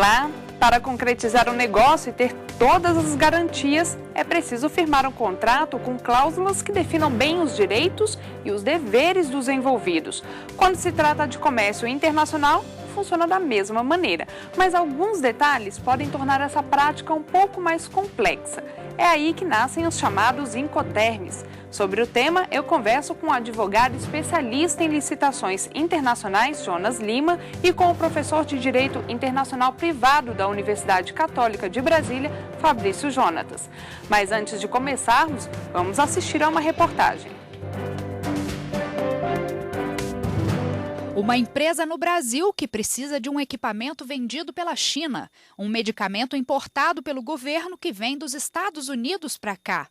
Olá! Para concretizar o negócio e ter todas as garantias, é preciso firmar um contrato com cláusulas que definam bem os direitos e os deveres dos envolvidos. Quando se trata de comércio internacional, funciona da mesma maneira, mas alguns detalhes podem tornar essa prática um pouco mais complexa. É aí que nascem os chamados Incoterms. Sobre o tema, eu converso com o advogado especialista em licitações internacionais, Jonas Lima, e com o professor de Direito Internacional Privado da Universidade Católica de Brasília, Fabrício Jonatas. Mas antes de começarmos, vamos assistir a uma reportagem. Uma empresa no Brasil que precisa de um equipamento vendido pela China, um medicamento importado pelo governo que vem dos Estados Unidos para cá.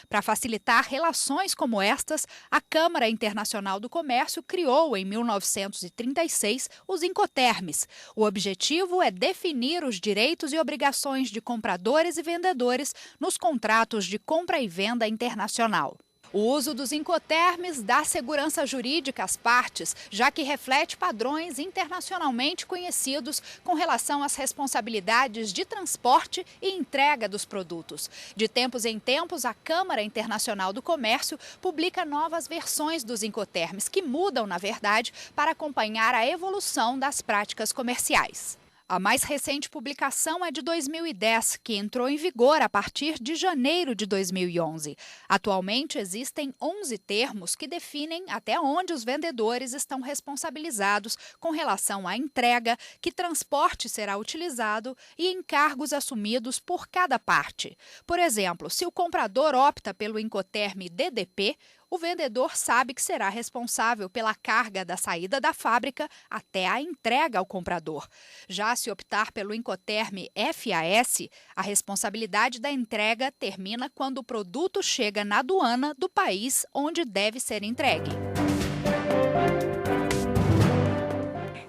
Para facilitar relações como estas, a Câmara Internacional do Comércio criou, em 1936, os Incoterms. O objetivo é definir os direitos e obrigações de compradores e vendedores nos contratos de compra e venda internacional. O uso dos Incoterms dá segurança jurídica às partes, já que reflete padrões internacionalmente conhecidos com relação às responsabilidades de transporte e entrega dos produtos. De tempos em tempos, a Câmara Internacional do Comércio publica novas versões dos Incoterms, que mudam, na verdade, para acompanhar a evolução das práticas comerciais. A mais recente publicação é de 2010, que entrou em vigor a partir de janeiro de 2011. Atualmente, existem 11 termos que definem até onde os vendedores estão responsabilizados com relação à entrega, que transporte será utilizado e encargos assumidos por cada parte. Por exemplo, se o comprador opta pelo Incoterm DDP, o vendedor sabe que será responsável pela carga da saída da fábrica até a entrega ao comprador. Já se optar pelo Incoterm FAS, a responsabilidade da entrega termina quando o produto chega na aduana do país onde deve ser entregue.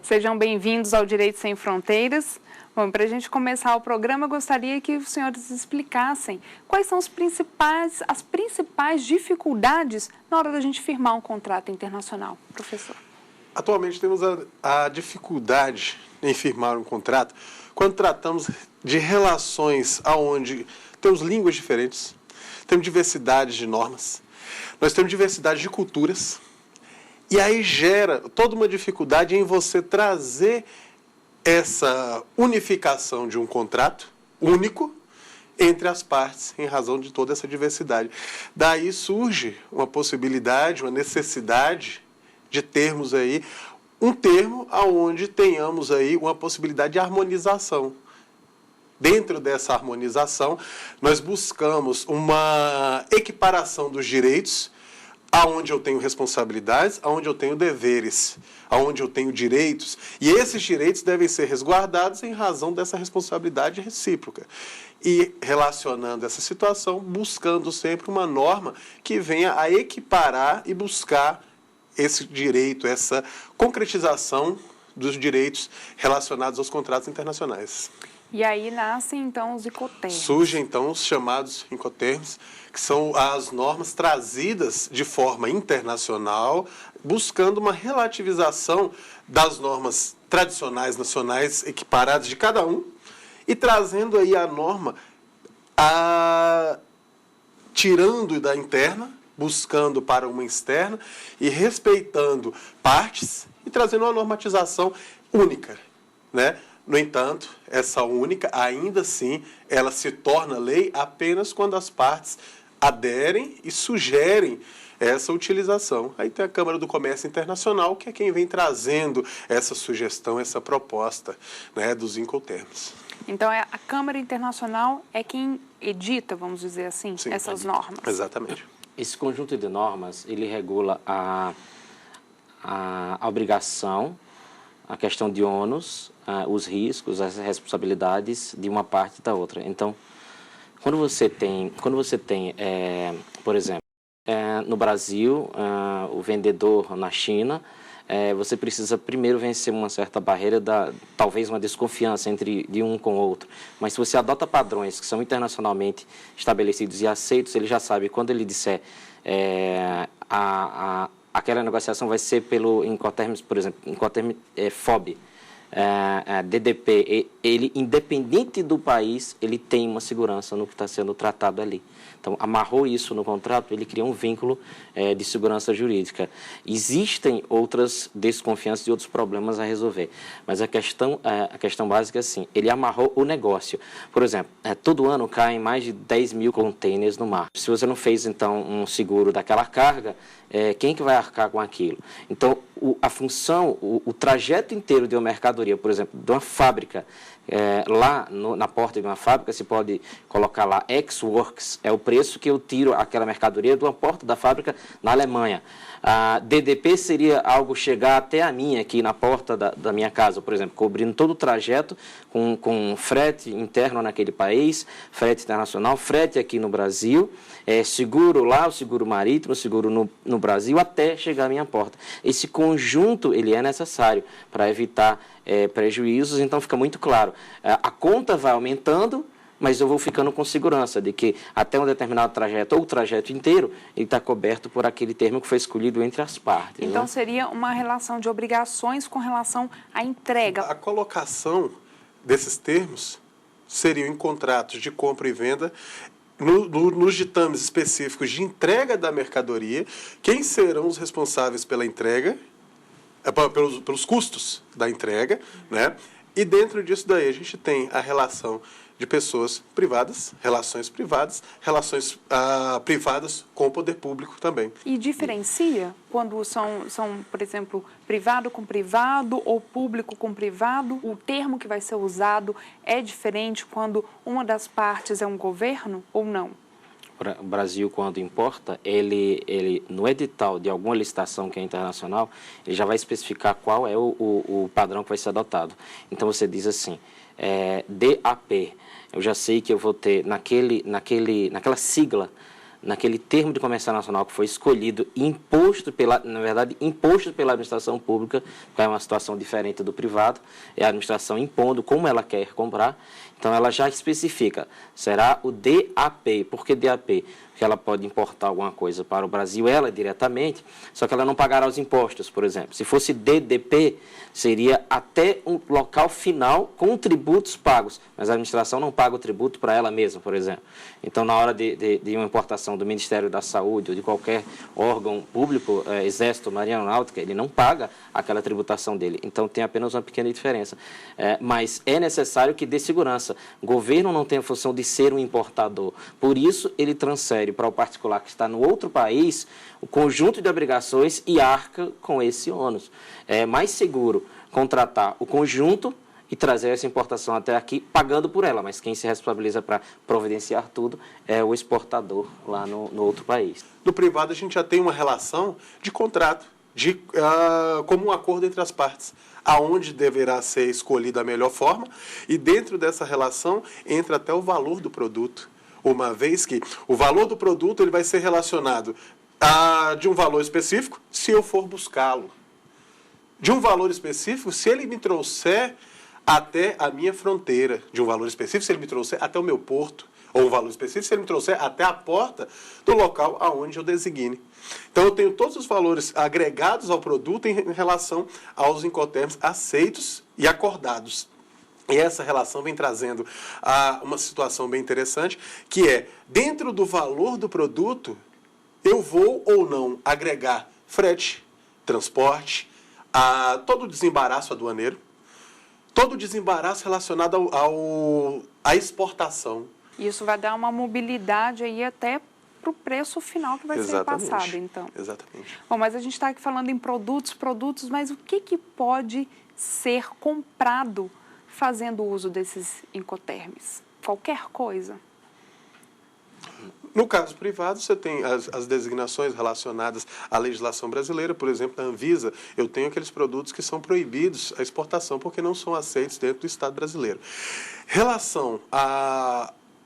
Sejam bem-vindos ao Direito Sem Fronteiras. Bom, para a gente começar o programa, eu gostaria que os senhores explicassem quais são as principais dificuldades na hora da gente firmar um contrato internacional, professor. Atualmente temos a dificuldade em firmar um contrato quando tratamos de relações onde temos línguas diferentes, temos diversidade de normas, nós temos diversidade de culturas, e aí gera toda uma dificuldade em você trazer essa unificação de um contrato único entre as partes, em razão de toda essa diversidade. Daí surge uma possibilidade, uma necessidade de termos aí um termo onde tenhamos aí uma possibilidade de harmonização. Dentro dessa harmonização, nós buscamos uma equiparação dos direitos, aonde eu tenho responsabilidades, aonde eu tenho deveres, aonde eu tenho direitos, e esses direitos devem ser resguardados em razão dessa responsabilidade recíproca. E relacionando essa situação, buscando sempre uma norma que venha a equiparar e buscar esse direito, essa concretização dos direitos relacionados aos contratos internacionais. E aí nascem, então, os Incoterms. Surgem, então, os chamados Incoterms, que são as normas trazidas de forma internacional, buscando uma relativização das normas tradicionais nacionais equiparadas de cada um e trazendo aí a norma, tirando da interna, buscando para uma externa e respeitando partes e trazendo uma normatização única, né? No entanto, essa única, ainda assim, ela se torna lei apenas quando as partes aderem e sugerem essa utilização. Aí tem a Câmara do Comércio Internacional, que é quem vem trazendo essa sugestão, essa proposta, né, dos Incoterms. Então, a Câmara Internacional é quem edita, vamos dizer assim, Sim, essas normas. Exatamente. Esse conjunto de normas, ele regula a obrigação, a questão de ônus, os riscos, as responsabilidades de uma parte e da outra. Então, quando você tem, por exemplo, no Brasil, o vendedor na China, você precisa primeiro vencer uma certa barreira, talvez uma desconfiança de um com o outro. Mas se você adota padrões que são internacionalmente estabelecidos e aceitos, ele já sabe, quando ele disser aquela negociação vai ser pelo Incoterms, por exemplo, Incoterm FOB, DDP, ele, independente do país, ele tem uma segurança no que está sendo tratado ali. Então, amarrou isso no contrato, ele cria um vínculo de segurança jurídica. Existem outras desconfianças e outros problemas a resolver, mas a questão básica é assim, ele amarrou o negócio. Por exemplo, todo ano caem mais de 10 mil containers no mar. Se você não fez, então, um seguro daquela carga, quem que vai arcar com aquilo? Então, a função, o trajeto inteiro de uma mercadoria, por exemplo, de uma fábrica, lá na porta de uma fábrica, se pode colocar lá ex-works, é o preço que eu tiro aquela mercadoria de uma porta da fábrica na Alemanha. A DDP seria algo chegar até a minha, aqui na porta da minha casa, por exemplo, cobrindo todo o trajeto com frete interno naquele país, frete internacional, frete aqui no Brasil, seguro lá, o seguro marítimo, o seguro no Brasil, até chegar à minha porta. Esse conjunto, ele é necessário para evitar prejuízos, então fica muito claro. A conta vai aumentando, mas eu vou ficando com segurança de que até um determinado trajeto, ou o trajeto inteiro, ele está coberto por aquele termo que foi escolhido entre as partes. Então, né? seria uma relação de obrigações com relação à entrega. A colocação desses termos seriam em contratos de compra e venda, nos ditames específicos de entrega da mercadoria, quem serão os responsáveis pela entrega, pelos custos da entrega, né? E dentro disso daí a gente tem a relação de pessoas privadas, relações privadas com o poder público também. E diferencia quando são, por exemplo, privado com privado ou público com privado? O termo que vai ser usado é diferente quando uma das partes é um governo ou não? O Brasil, quando importa, ele no edital de alguma licitação que é internacional, ele já vai especificar qual é o padrão que vai ser adotado. Então, você diz assim, DAP, eu já sei que eu vou ter naquela sigla, naquele termo de comércio nacional que foi escolhido, imposto pela administração pública, que é uma situação diferente do privado, é a administração impondo como ela quer comprar, então ela já especifica, será o DAP. Por que DAP? Porque ela pode importar alguma coisa para o Brasil, ela diretamente, só que ela não pagará os impostos, por exemplo. Se fosse DDP, seria até um local final com tributos pagos, mas a administração não paga o tributo para ela mesma, por exemplo. Então, na hora de uma importação do Ministério da Saúde ou de qualquer órgão público, Exército, Marinha Aeronáutica, ele não paga aquela tributação dele. Então, tem apenas uma pequena diferença. Mas é necessário que dê segurança. O governo não tem a função de ser um importador. Por isso, ele transfere para o particular que está no outro país o conjunto de obrigações e arca com esse ônus. É mais seguro contratar o conjunto e trazer essa importação até aqui, pagando por ela, mas quem se responsabiliza para providenciar tudo é o exportador lá no outro país. No privado, a gente já tem uma relação de contrato, como um acordo entre as partes, aonde deverá ser escolhida a melhor forma, e dentro dessa relação entra até o valor do produto, uma vez que o valor do produto ele vai ser relacionado de um valor específico, se eu for buscá-lo. De um valor específico, se ele me trouxer até a minha fronteira. De um valor específico, se ele me trouxer até o meu porto. Ou um valor específico, se ele me trouxer até a porta do local aonde eu designe. Então, eu tenho todos os valores agregados ao produto em relação aos incoterms aceitos e acordados. E essa relação vem trazendo uma situação bem interessante, que é, dentro do valor do produto, eu vou ou não agregar frete, transporte, todo o desembaraço aduaneiro, todo o desembaraço relacionado à exportação. Isso vai dar uma mobilidade aí até para o preço final que vai ser passado, então. Exatamente. Bom, mas a gente está aqui falando em produtos, mas o que pode ser comprado fazendo uso desses incoterms? Qualquer coisa? No caso privado, você tem as designações relacionadas à legislação brasileira. Por exemplo, na Anvisa, eu tenho aqueles produtos que são proibidos a exportação porque não são aceitos dentro do Estado brasileiro. Relação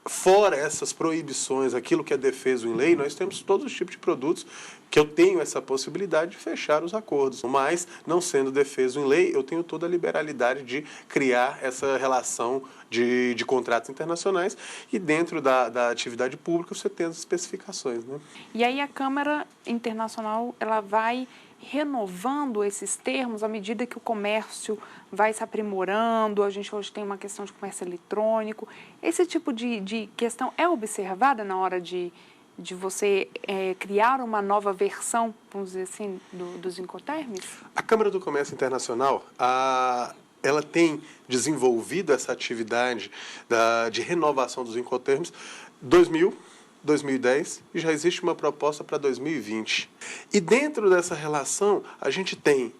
fora essas proibições, aquilo que é defeso em lei, nós temos todos os tipos de produtos que eu tenho essa possibilidade de fechar os acordos. Mas, não sendo defeso em lei, eu tenho toda a liberalidade de criar essa relação de contratos internacionais e dentro da atividade pública você tem as especificações, né? E aí a Câmara Internacional ela vai renovando esses termos à medida que o comércio vai se aprimorando? A gente hoje tem uma questão de comércio eletrônico. Esse tipo de questão é observada na hora de você criar uma nova versão, vamos dizer assim, dos Incoterms? A Câmara do Comércio Internacional, ela tem desenvolvido essa atividade de renovação dos Incoterms 2010 e já existe uma proposta para 2020. E dentro dessa relação, a gente tem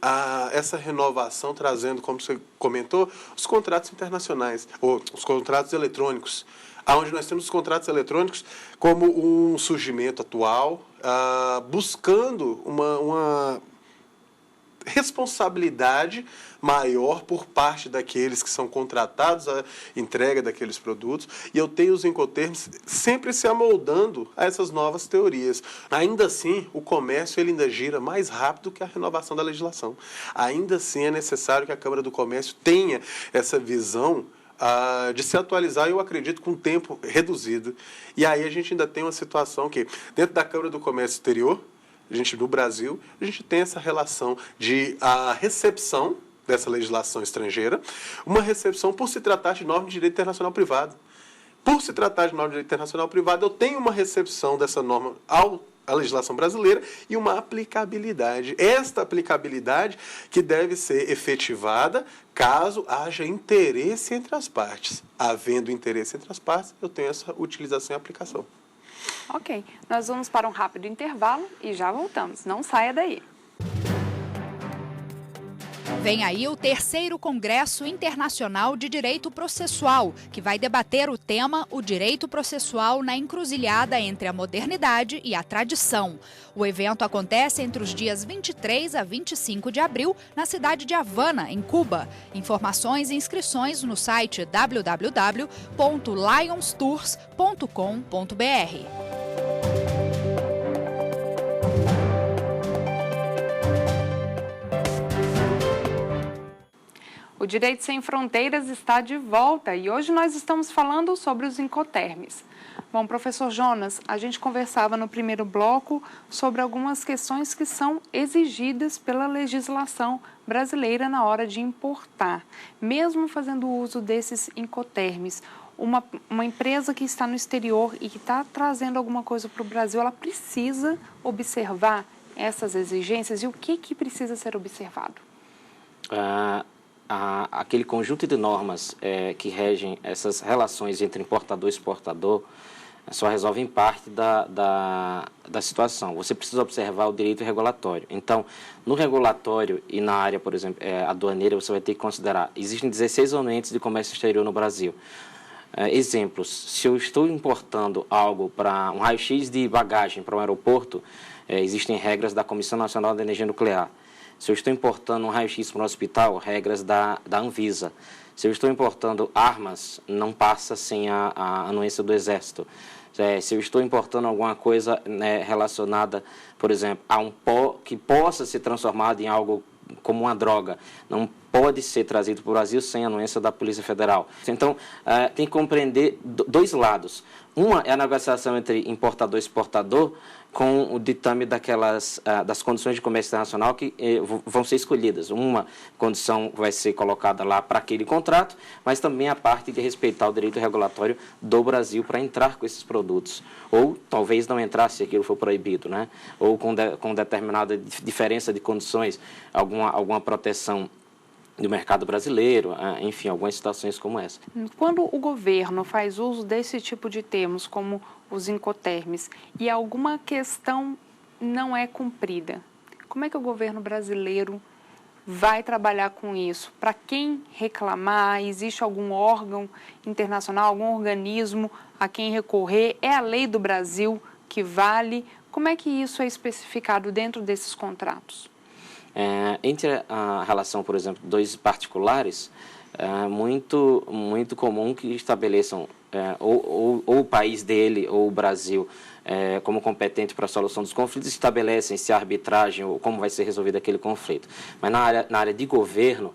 essa renovação trazendo, como você comentou, os contratos internacionais, ou os contratos eletrônicos, onde nós temos os contratos eletrônicos como um surgimento atual, buscando uma responsabilidade maior por parte daqueles que são contratados à entrega daqueles produtos, e eu tenho os Incoterms sempre se amoldando a essas novas teorias. Ainda assim, o comércio ele ainda gira mais rápido que a renovação da legislação. Ainda assim, é necessário que a Câmara do Comércio tenha essa visão de se atualizar, eu acredito, com um tempo reduzido. E aí a gente ainda tem uma situação que, dentro da Câmara do Comércio Exterior, no Brasil, a gente tem essa relação de a recepção dessa legislação estrangeira, uma recepção por se tratar de norma de direito internacional privado. Por se tratar de norma de direito internacional privado, eu tenho uma recepção dessa norma à legislação brasileira e uma aplicabilidade. Esta aplicabilidade que deve ser efetivada caso haja interesse entre as partes. Havendo interesse entre as partes, eu tenho essa utilização e aplicação. Ok, nós vamos para um rápido intervalo e já voltamos. Não saia daí. Vem aí o 3º Congresso Internacional de Direito Processual, que vai debater o tema O Direito Processual na Encruzilhada entre a Modernidade e a Tradição. O evento acontece entre os dias 23 a 25 de abril, na cidade de Havana, em Cuba. Informações e inscrições no site www.lionstours.com.br. O Direito Sem Fronteiras está de volta e hoje nós estamos falando sobre os Incoterms. Bom, professor Jonas, a gente conversava no primeiro bloco sobre algumas questões que são exigidas pela legislação brasileira na hora de importar. Mesmo fazendo uso desses Incoterms, uma empresa que está no exterior e que está trazendo alguma coisa para o Brasil, ela precisa observar essas exigências e o que precisa ser observado? Aquele conjunto de normas que regem essas relações entre importador e exportador só resolvem parte da situação. Você precisa observar o direito regulatório. Então, no regulatório e na área, por exemplo, aduaneira, você vai ter que considerar, existem 16 anuentes de comércio exterior no Brasil. Exemplos, se eu estou importando algo para um raio-x de bagagem para um aeroporto, existem regras da Comissão Nacional de Energia Nuclear. Se eu estou importando um raio-x para um hospital, regras da Anvisa. Se eu estou importando armas, não passa sem a anuência do Exército. Se eu estou importando alguma coisa relacionada, por exemplo, a um pó que possa ser transformado em algo como uma droga, não pode ser trazido para o Brasil sem a anuência da Polícia Federal. Então, tem que compreender dois lados. Uma é a negociação entre importador e exportador com o ditame das condições de comércio internacional que vão ser escolhidas. Uma condição vai ser colocada lá para aquele contrato, mas também a parte de respeitar o direito regulatório do Brasil para entrar com esses produtos. Ou talvez não entrar se aquilo for proibido, né? Ou com determinada diferença de condições, alguma proteção do mercado brasileiro, enfim, algumas situações como essa. Quando o governo faz uso desse tipo de termos, como os Incoterms, e alguma questão não é cumprida, como é que o governo brasileiro vai trabalhar com isso? Para quem reclamar? Existe algum órgão internacional, algum organismo a quem recorrer? É a lei do Brasil que vale? Como é que isso é especificado dentro desses contratos? Entre a relação, por exemplo, dois particulares, é muito comum que estabeleçam ou o país dele ou o Brasil como competente para a solução dos conflitos, estabelecem se a arbitragem ou como vai ser resolvido aquele conflito. Mas na área de governo,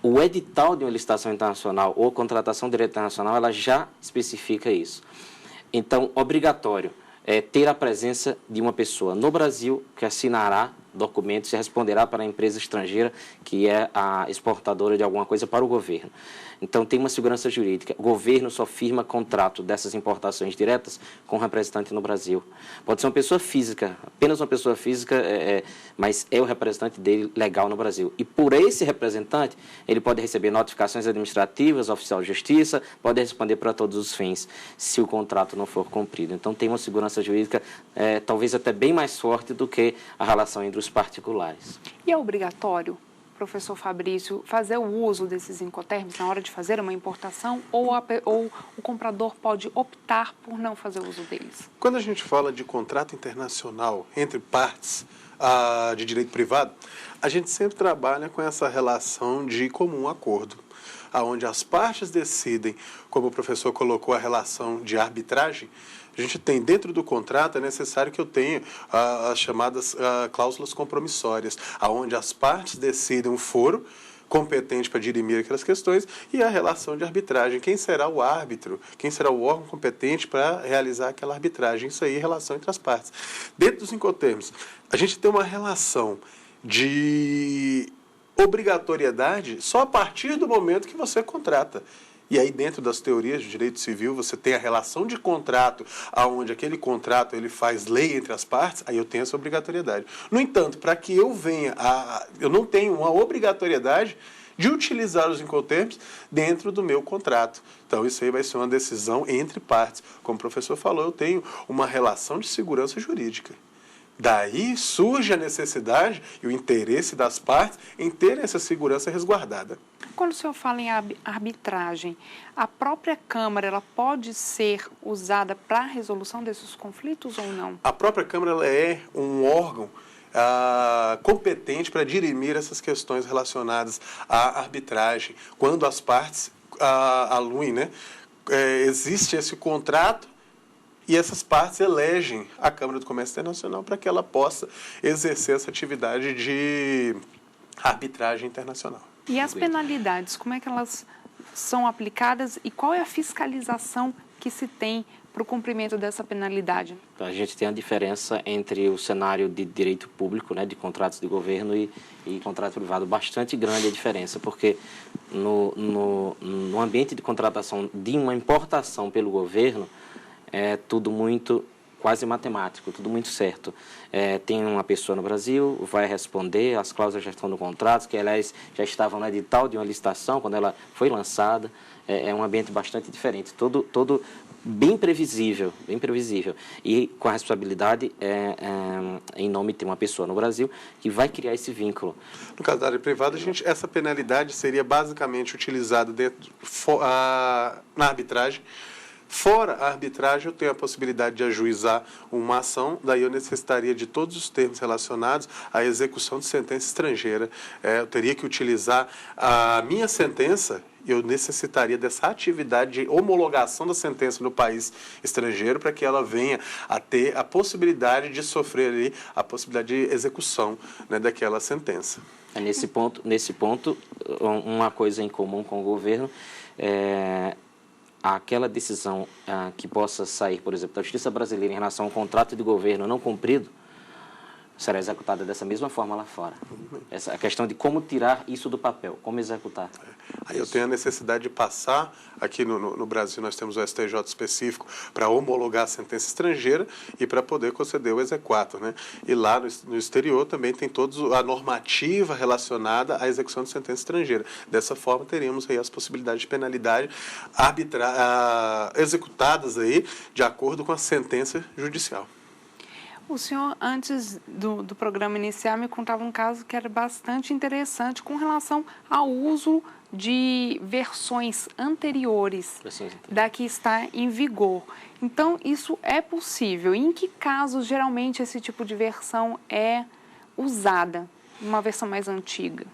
o edital de uma licitação internacional ou contratação de direito internacional, ela já especifica isso. Então, obrigatório ter a presença de uma pessoa no Brasil que assinará documentos e responderá para a empresa estrangeira que é a exportadora de alguma coisa para o governo. Então, tem uma segurança jurídica. O governo só firma contrato dessas importações diretas com um representante no Brasil. Pode ser uma pessoa física, apenas uma pessoa física, mas é o representante dele legal no Brasil. E por esse representante, ele pode receber notificações administrativas, oficial de justiça, pode responder para todos os fins, se o contrato não for cumprido. Então, tem uma segurança jurídica talvez até bem mais forte do que a relação entre os particulares. E é obrigatório, professor Fabrício, fazer o uso desses incoterms na hora de fazer uma importação ou o comprador pode optar por não fazer uso deles? Quando a gente fala de contrato internacional entre partes de direito privado, a gente sempre trabalha com essa relação de comum acordo, onde as partes decidem, como o professor colocou, a relação de arbitragem. A gente tem dentro do contrato, é necessário que eu tenha as chamadas cláusulas compromissórias, onde as partes decidem um foro competente para dirimir aquelas questões e a relação de arbitragem. Quem será o árbitro? Quem será o órgão competente para realizar aquela arbitragem? Isso aí é relação entre as partes. Dentro dos incoterms, a gente tem uma relação de obrigatoriedade só a partir do momento que você contrata. E aí, dentro das teorias de direito civil, você tem a relação de contrato, onde aquele contrato ele faz lei entre as partes, aí eu tenho essa obrigatoriedade. No entanto, para que eu venha eu não tenho uma obrigatoriedade de utilizar os incoterms dentro do meu contrato. Então, isso aí vai ser uma decisão entre partes. Como o professor falou, eu tenho uma relação de segurança jurídica. Daí surge a necessidade e o interesse das partes em ter essa segurança resguardada. Quando o senhor fala em arbitragem, a própria Câmara ela pode ser usada para a resolução desses conflitos ou não? A própria Câmara ela é um órgão competente para dirimir essas questões relacionadas à arbitragem. Quando as partes aluem, existe esse contrato, e essas partes elegem a Câmara do Comércio Internacional para que ela possa exercer essa atividade de arbitragem internacional. E as penalidades, como é que elas são aplicadas e qual é a fiscalização que se tem para o cumprimento dessa penalidade? Então, a gente tem a diferença entre o cenário de direito público, de contratos de governo e contrato privado, bastante grande a diferença, porque no ambiente de contratação de uma importação pelo governo, é tudo muito quase matemático, tudo muito certo. Tem uma pessoa no Brasil, vai responder, as cláusulas já estão no contrato, que aliás já estavam no edital de uma licitação quando ela foi lançada. É um ambiente bastante diferente, todo bem previsível. E com a responsabilidade em nome de uma pessoa no Brasil que vai criar esse vínculo. No caso da área privada, essa penalidade seria basicamente utilizada na arbitragem. Fora a arbitragem, eu tenho a possibilidade de ajuizar uma ação, daí eu necessitaria de todos os termos relacionados à execução de sentença estrangeira. Eu teria que utilizar a minha sentença, eu necessitaria dessa atividade de homologação da sentença no país estrangeiro para que ela venha a ter a possibilidade de sofrer ali a possibilidade de execução daquela sentença. Nesse ponto, uma coisa em comum com o governo aquela decisão que possa sair, por exemplo, da Justiça Brasileira em relação ao contrato de governo não cumprido, será executada dessa mesma forma lá fora. A questão de como tirar isso do papel, como executar. Aí eu tenho a necessidade de passar, aqui no Brasil nós temos o STJ específico para homologar a sentença estrangeira e para poder conceder o exequatur, E lá no exterior também tem toda a normativa relacionada à execução de sentença estrangeira. Dessa forma teríamos aí as possibilidades de penalidade executadas aí de acordo com a sentença judicial. O senhor, antes do programa iniciar, me contava um caso que era bastante interessante com relação ao uso de versões anteriores da que está em vigor. Então, isso é possível? E em que casos, geralmente, esse tipo de versão é usada? Uma versão mais antiga?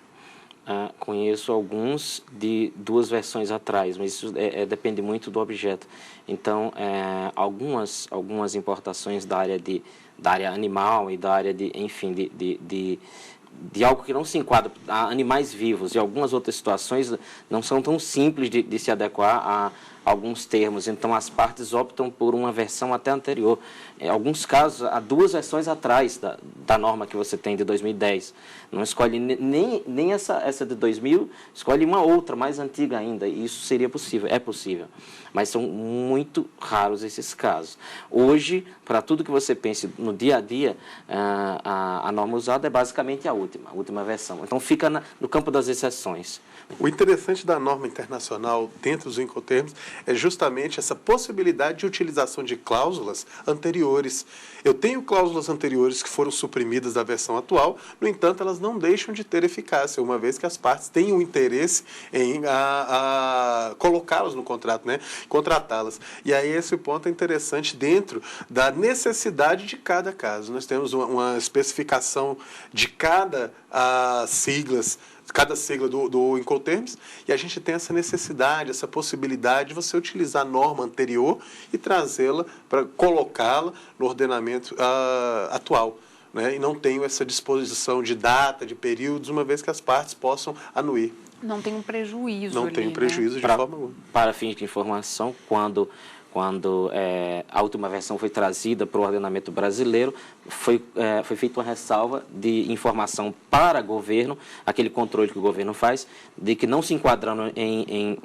Conheço alguns de 2 versões atrás, mas isso depende muito do objeto. Então, algumas importações da área animal e da área de algo que não se enquadra a animais vivos e algumas outras situações não são tão simples de se adequar alguns termos, então as partes optam por uma versão até anterior. Em alguns casos, há 2 versões atrás da norma que você tem de 2010. Não escolhe nem essa de 2000, escolhe uma outra, mais antiga ainda. E isso seria possível, é possível. Mas são muito raros esses casos. Hoje, para tudo que você pense no dia a dia, a norma usada é basicamente a última versão. Então, fica no campo das exceções. O interessante da norma internacional dentro dos Incoterms é justamente essa possibilidade de utilização de cláusulas anteriores. Eu tenho cláusulas anteriores que foram suprimidas da versão atual, no entanto, elas não deixam de ter eficácia, uma vez que as partes têm um interesse em colocá-las no contrato, né? Contratá-las. E aí esse ponto é interessante dentro da necessidade de cada caso. Nós temos uma especificação de cada sigla do Incoterms, e a gente tem essa necessidade, essa possibilidade de você utilizar a norma anterior e trazê-la para colocá-la no ordenamento atual. Né? E não tenho essa disposição de data, de períodos, uma vez que as partes possam anuir. Não tem um prejuízo. Não tem um prejuízo, né? De forma alguma. Para fins de informação, quando a última versão foi trazida para o ordenamento brasileiro, foi feita uma ressalva de informação para o governo, aquele controle que o governo faz, de que não se enquadrando em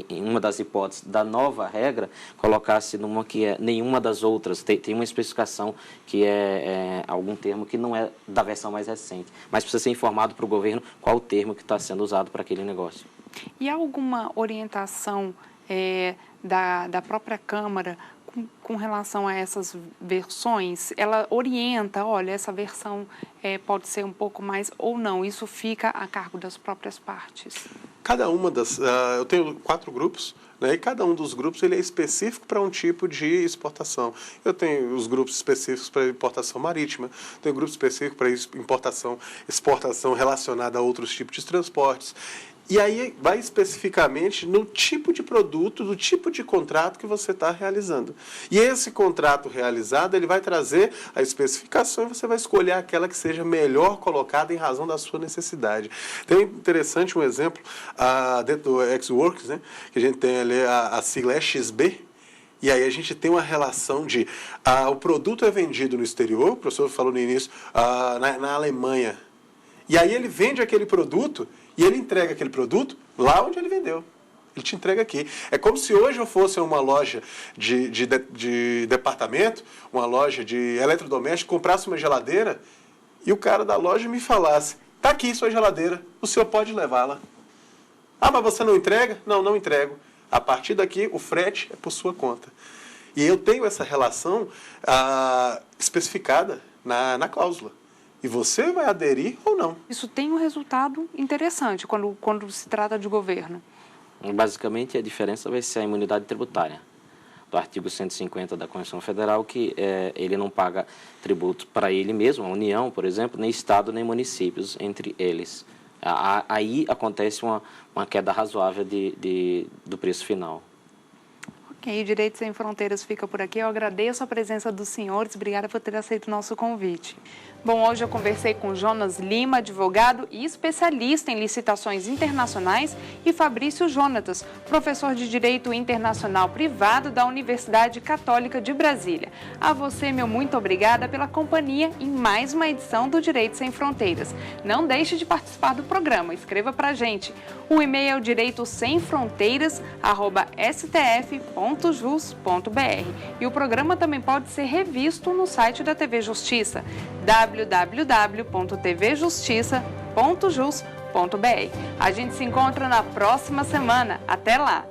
uma das hipóteses da nova regra, colocasse numa que é nenhuma das outras. Tem uma especificação que é algum termo que não é da versão mais recente, mas precisa ser informado para o governo qual o termo que está sendo usado para aquele negócio. E há alguma orientação da própria Câmara com relação a essas versões? Ela orienta, olha, essa versão pode ser um pouco mais ou não, isso fica a cargo das próprias partes? Cada uma eu tenho 4 grupos, né, e cada um dos grupos ele é específico para um tipo de exportação. Eu tenho os grupos específicos para importação marítima, tenho grupos específicos para exportação relacionada a outros tipos de transportes. E aí vai especificamente no tipo de produto, do tipo de contrato que você está realizando. E esse contrato realizado, ele vai trazer a especificação e você vai escolher aquela que seja melhor colocada em razão da sua necessidade. Tem interessante um exemplo dentro do Ex-Works, né, que a gente tem ali a sigla XB. E aí a gente tem uma relação de o produto é vendido no exterior, o professor falou no início, na Alemanha. E aí ele vende aquele produto e ele entrega aquele produto lá onde ele vendeu. Ele te entrega aqui. É como se hoje eu fosse uma loja de departamento, uma loja de eletrodoméstico, comprasse uma geladeira e o cara da loja me falasse, está aqui sua geladeira, o senhor pode levá-la. Mas você não entrega? Não, não entrego. A partir daqui, o frete é por sua conta. E eu tenho essa relação especificada na cláusula. E você vai aderir ou não. Isso tem um resultado interessante quando se trata de governo. Basicamente, a diferença vai ser a imunidade tributária do artigo 150 da Constituição Federal, que ele não paga tributo para ele mesmo, a União, por exemplo, nem Estado, nem municípios, entre eles. Aí acontece uma queda razoável do preço final. Ok, Direito Sem Fronteiras fica por aqui. Eu agradeço a presença dos senhores. Obrigada por ter aceito o nosso convite. Bom, hoje eu conversei com Jonas Lima, advogado e especialista em licitações internacionais, e Fabrício Jonatas, professor de Direito Internacional Privado da Universidade Católica de Brasília. A você, meu muito obrigada pela companhia em mais uma edição do Direito Sem Fronteiras. Não deixe de participar do programa. Escreva pra gente. O e-mail é o direitosemfronteiras@stf.jus.br. E o programa também pode ser revisto no site da TV Justiça, www.tvjustiça.jus.br. A gente se encontra na próxima semana. Até lá!